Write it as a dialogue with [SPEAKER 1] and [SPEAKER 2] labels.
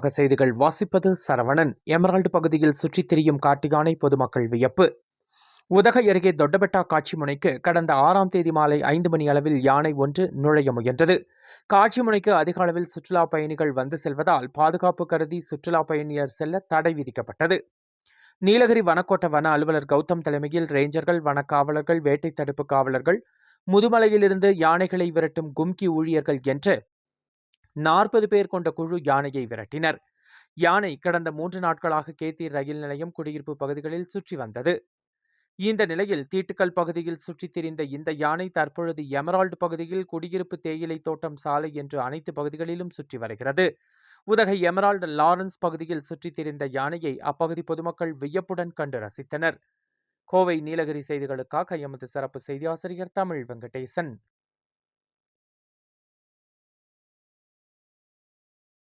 [SPEAKER 1] உலக செய்திகள் வாசிப்பது சரவணன். எமரால்டு பகுதியில் சுற்றித் திரியும் காட்டு யானை, பொதுமக்கள் வியப்பு. உதகை அருகே தொட்டபெட்டா காட்சி முனைக்கு கடந்த 6ஆம் தேதி மாலை 5 மணி அளவில் யானை ஒன்று நுழைய முயன்றது. காட்சி முனைக்கு அதிக அளவில் சுற்றுலா பயணிகள் வந்து செல்வதால் பாதுகாப்பு கருதி சுற்றுலா பயணியர் செல்ல தடை விதிக்கப்பட்டது. நீலகிரி வனக்கோட்ட வன அலுவலர் கௌதம் தலைமையில் ரேஞ்சர்கள், வனக்காவலர்கள், வேட்டை தடுப்பு காவலர்கள், முதுமலையிலிருந்து யானைகளை விரட்டும் கும்கி ஊழியர்கள் என்று 40 பேர் கொண்ட குழு யானையை விரட்டினர். யானை கடந்த 3 நாட்களாக கேத்தி ரயில் நிலையம், குடியிருப்பு பகுதிகளில் சுற்றி வந்தது. இந்த நிலையில் தீட்டுக்கல் பகுதியில் சுற்றித் திரிந்த இந்த யானை தற்பொழுது எமரால்டு பகுதியில் குடியிருப்பு, தேயிலை தோட்டம், சாலை என்று அனைத்து பகுதிகளிலும் சுற்றி வருகிறது. உதகை எமரால்டு லாரன்ஸ் பகுதியில் சுற்றித் திரிந்த யானையை அப்பகுதி பொதுமக்கள் வியப்புடன் கண்டு ரசித்தனர். கோவை நீலகிரி செய்திகளுக்காக எமது சிறப்பு செய்தி ஆசிரியர் தமிழ் வெங்கடேசன்.